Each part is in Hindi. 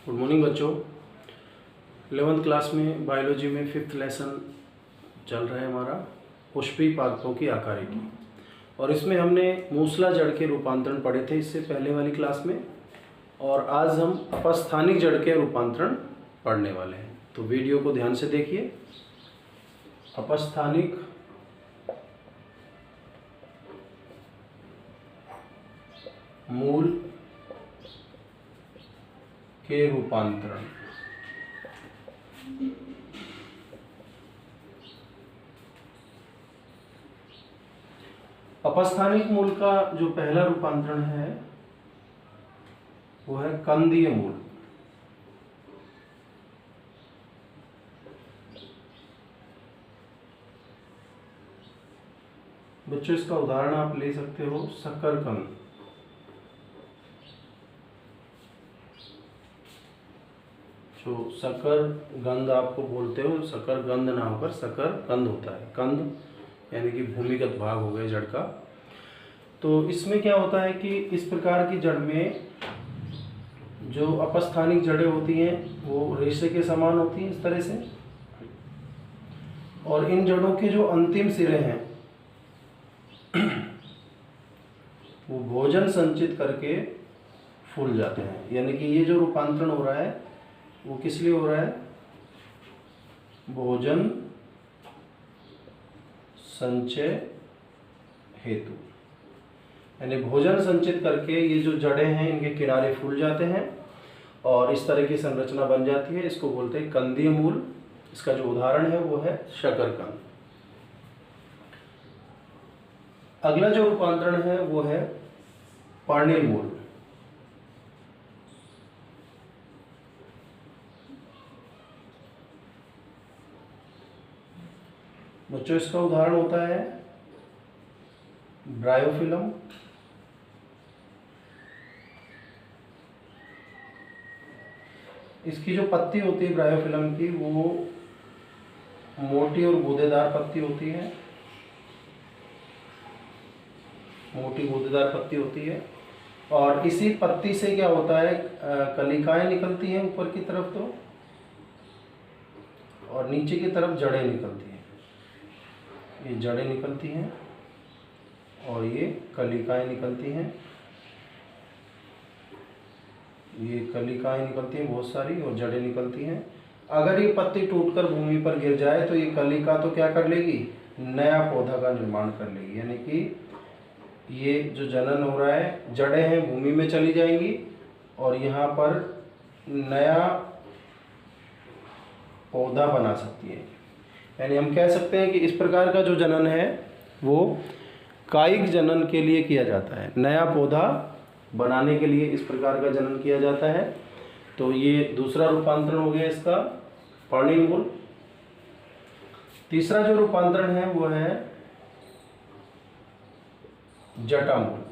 गुड मॉर्निंग बच्चों। 11th क्लास में बायोलॉजी में 5th लेसन चल रहा है हमारा पुष्पी पादपों की आकारिकी, और इसमें हमने मूसला जड़ के रूपांतरण पढ़े थे इससे पहले वाली क्लास में, और आज हम अपस्थानिक जड़ के रूपांतरण पढ़ने वाले हैं। तो वीडियो को ध्यान से देखिए। अपस्थानिक मूल के रूपांतरण। अपस्थानिक मूल का जो पहला रूपांतरण है वो है कंदीय मूल। बच्चों, इसका उदाहरण आप ले सकते हो शकरकंद। जो शकरकंद आपको बोलते हो, शकरकंद ना होकर शकरकंद होता है। कंद यानी कि भूमिगत भाग हो गया जड़ का। तो इसमें क्या होता है कि इस प्रकार की जड़ में जो अपस्थानिक जड़ें होती हैं वो रेशे के समान होती हैं इस तरह से, और इन जड़ों के जो अंतिम सिरे हैं वो भोजन संचित करके फूल जाते हैं। यानी कि ये जो रूपांतरण हो रहा है वो किस लिए हो रहा है? भोजन संचय हेतु। यानी भोजन संचित करके ये जो जड़ें हैं इनके किनारे फूल जाते हैं और इस तरह की संरचना बन जाती है। इसको बोलते हैं कंदीय मूल। इसका जो उदाहरण है वो है शकरकंद। अगला जो रूपांतरण है वो है पर्णिल मूल। बच्चों, इसका उदाहरण होता है ब्रायोफिलम। इसकी जो पत्ती होती है ब्रायोफिलम की वो मोटी और गूदेदार पत्ती होती है। मोटी गूदेदार पत्ती होती है, और इसी पत्ती से क्या होता है, कलिकाएं निकलती हैं ऊपर की तरफ तो, और नीचे की तरफ जड़ें निकलती हैं। ये जड़ें निकलती हैं और ये कलिकाएं निकलती हैं। ये कलिकाएं निकलती हैं बहुत सारी और जड़ें निकलती हैं। अगर ये पत्ती टूटकर भूमि पर गिर जाए तो ये कलिका तो क्या कर लेगी? नया पौधा का निर्माण कर लेगी। यानी कि ये जो जनन हो रहा है, जड़ें हैं भूमि में चली जाएंगी और यहाँ पर नया पौधा बना सकती है। यानी हम कह सकते हैं कि इस प्रकार का जो जनन है वो कायिक जनन के लिए किया जाता है। नया पौधा बनाने के लिए इस प्रकार का जनन किया जाता है। तो ये दूसरा रूपांतरण हो गया इसका, पर्णिल मूल। तीसरा जो रूपांतरण है वो है जटा मूल।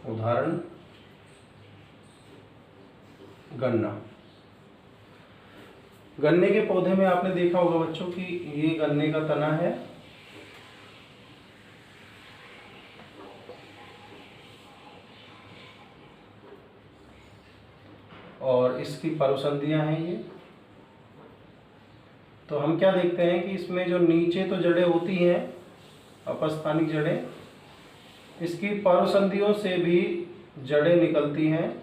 उदाहरण गन्ना। गन्ने के पौधे में आपने देखा होगा बच्चों कि ये गन्ने का तना है, और इसकी परोसंधियां हैं ये। तो हम क्या देखते हैं कि इसमें जो नीचे तो जड़ें होती हैं, अपस्थानिक जड़ें, इसकी परोसंधियों से भी जड़ें निकलती हैं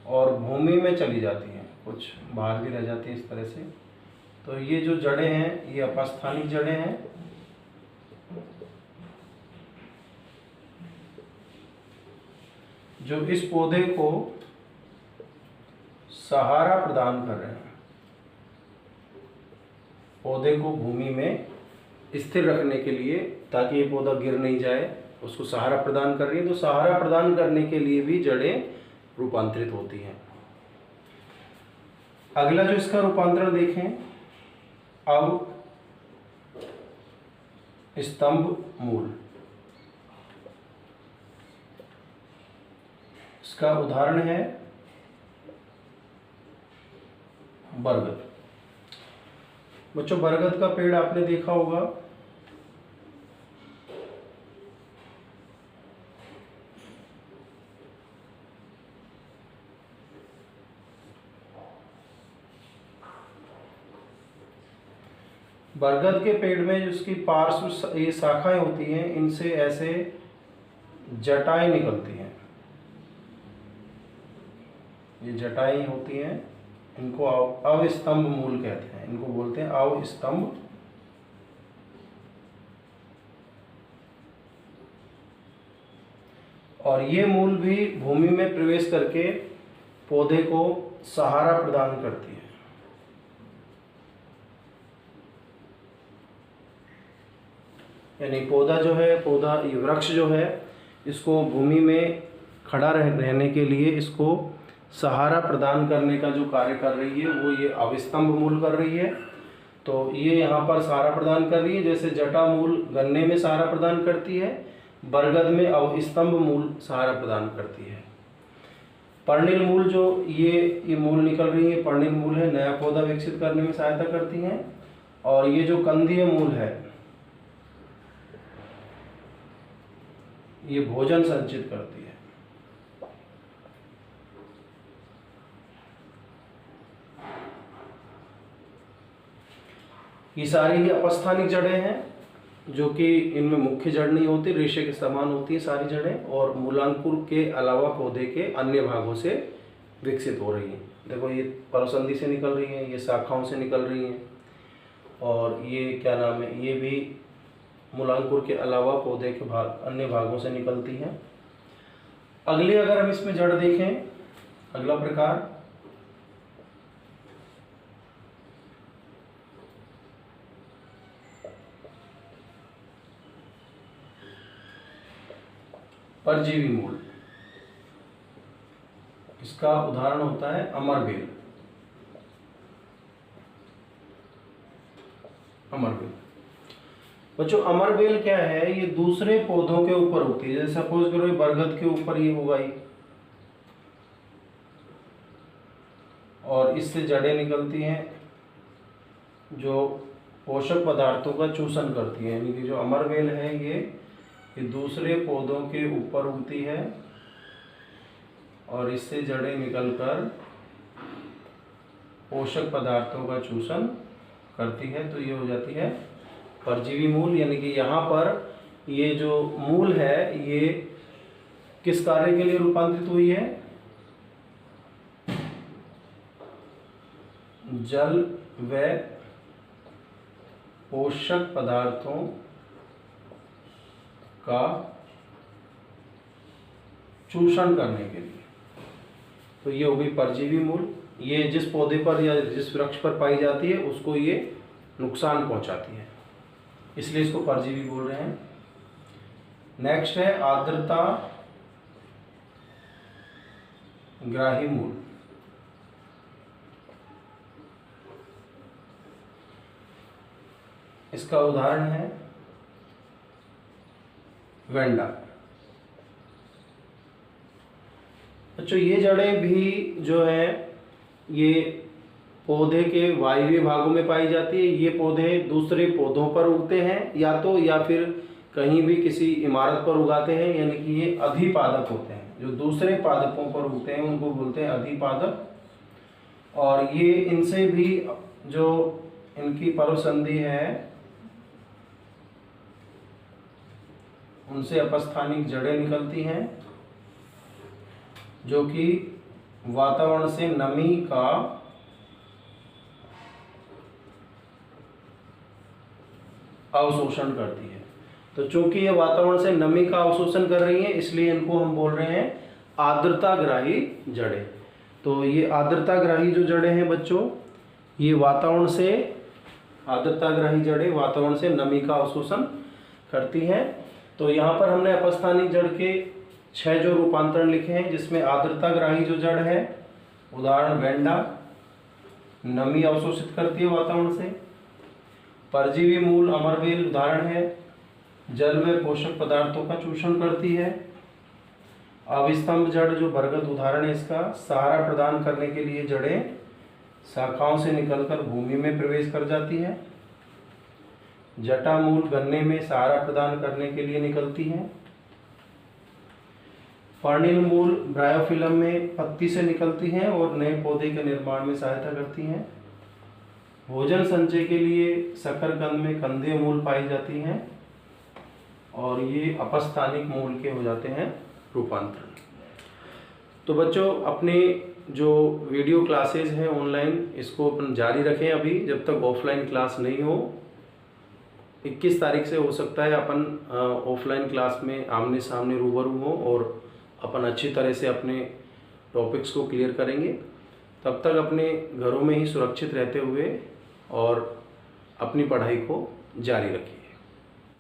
और भूमि में चली जाती हैं, कुछ बाहर भी रह जाती है इस तरह से। तो ये जो जड़ें हैं ये अपस्थानिक जड़ें हैं। जो इस पौधे को सहारा प्रदान कर रहे हैं, पौधे को भूमि में स्थिर रखने के लिए, ताकि ये पौधा गिर नहीं जाए, उसको सहारा प्रदान कर रही है। तो सहारा प्रदान करने के लिए भी जड़ें रूपांतरित होती हैं। अगला जो इसका रूपांतरण देखें, अब स्तंभ मूल। इसका उदाहरण है बरगद। बच्चों, बरगद का पेड़ आपने देखा होगा, बरगद के पेड़ में जिसकी पार्श्व ये शाखाएं होती हैं, इनसे ऐसे जटाएं निकलती हैं। ये जटाएं होती हैं, इनको अवस्तंभ मूल कहते हैं, इनको बोलते हैं अवस्तंभ। और ये मूल भी भूमि में प्रवेश करके पौधे को सहारा प्रदान करती है। यानी पौधा जो है, पौधा ये वृक्ष जो है, इसको भूमि में खड़ा रहने के लिए इसको सहारा प्रदान करने का जो कार्य कर रही है वो ये अवस्तंभ मूल कर रही है। तो ये यहाँ पर सहारा प्रदान कर रही है, जैसे जटा मूल गन्ने में सहारा प्रदान करती है, बरगद में अवस्तंभ मूल सहारा प्रदान करती है। पर्णिल मूल जो ये मूल निकल रही है, पर्णिल मूल है, नया पौधा विकसित करने में सहायता करती हैं। और ये जो कंदीय मूल है, ये भोजन संचित करती है। ये सारी ही अपस्थानिक जड़ें हैं, जो कि इनमें मुख्य जड़ नहीं होती, रेशे के समान होती है सारी जड़ें, और मूलांकुर के अलावा पौधे के अन्य भागों से विकसित हो रही हैं। देखो ये परसंधि से निकल रही हैं, ये शाखाओं से निकल रही हैं, और ये क्या नाम है, ये भी मूलांकुर के अलावा पौधे के अन्य भागों से निकलती हैं। अगली अगर हम इसमें जड़ देखें, अगला प्रकार परजीवी मूल। इसका उदाहरण होता है अमरबेल। अमरबेल बच्चों, अमरबेल क्या है, ये दूसरे पौधों के ऊपर होती है। जैसे सपोज करो बरगद के ऊपर ये उगाई और इससे जड़ें निकलती हैं जो पोषक पदार्थों का चूषण करती है। यानी कि जो अमरबेल है ये दूसरे पौधों के ऊपर उगती है और इससे जड़ें निकलकर पोषक पदार्थों का चूषण करती है। तो ये हो जाती है परजीवी मूल। यानी कि यहाँ पर ये जो मूल है ये किस कार्य के लिए रूपांतरित हुई है, जल व पोषक पदार्थों का चूषण करने के लिए। तो ये हो गई परजीवी मूल। ये जिस पौधे पर या जिस वृक्ष पर पाई जाती है उसको ये नुकसान पहुंचाती है, इसलिए इसको परजीवी बोल रहे हैं। नेक्स्ट है आर्द्रता ग्राही मूल। इसका उदाहरण है वेंडा। अच्छा, ये जड़ें भी जो है ये पौधे के वायवीय भागों में पाई जाती है। ये पौधे दूसरे पौधों पर उगते हैं या फिर कहीं भी किसी इमारत पर उगाते हैं। यानी कि ये अधिपादक होते हैं, जो दूसरे पादपों पर उगते हैं उनको बोलते हैं अधिपादक। और ये इनसे भी जो इनकी पर्वसंधि है उनसे अपस्थानिक जड़ें निकलती हैं जो कि वातावरण से नमी का अवशोषण करती है। तो चूंकि ये वातावरण से नमी का अवशोषण कर रही है इसलिए इनको हम बोल रहे हैं आर्द्रताग्राही जड़ें। तो ये आर्द्रताग्राही जो जड़ें हैं बच्चों, ये वातावरण से आर्द्रताग्राही जड़ें वातावरण से नमी का अवशोषण करती हैं। तो यहाँ पर हमने अपस्थानिक जड़ के 6 जो रूपांतरण लिखे हैं, जिसमें आर्द्रताग्राही जो जड़ है, उदाहरण वेंडा, नमी अवशोषित करती है वातावरण से। परजीवी मूल अमरबेल उदाहरण है, जल में पोषक पदार्थों का चूषण करती है। अविस्तंभ जड़ जो बरगद उदाहरण है इसका, सहारा प्रदान करने के लिए जड़ें शाखाओं से निकलकर भूमि में प्रवेश कर जाती है। जटा मूल गन्ने में सहारा प्रदान करने के लिए निकलती हैं। पर्णिल मूल ब्रायोफिलम में पत्ती से निकलती हैं और नए पौधे के निर्माण में सहायता करती हैं। भोजन संचय के लिए शकरकंद में कंदीय मूल पाई जाती हैं और ये अपस्थानिक मूल के हो जाते हैं रूपांतरण। तो बच्चों, अपने जो वीडियो क्लासेज हैं ऑनलाइन, इसको अपन जारी रखें अभी जब तक ऑफलाइन क्लास नहीं हो। 21 तारीख से हो सकता है अपन ऑफलाइन क्लास में आमने सामने रूबरू हो और अपन अच्छी तरह से अपने टॉपिक्स को क्लियर करेंगे। तब तक अपने घरों में ही सुरक्षित रहते हुए और अपनी पढ़ाई को जारी रखें।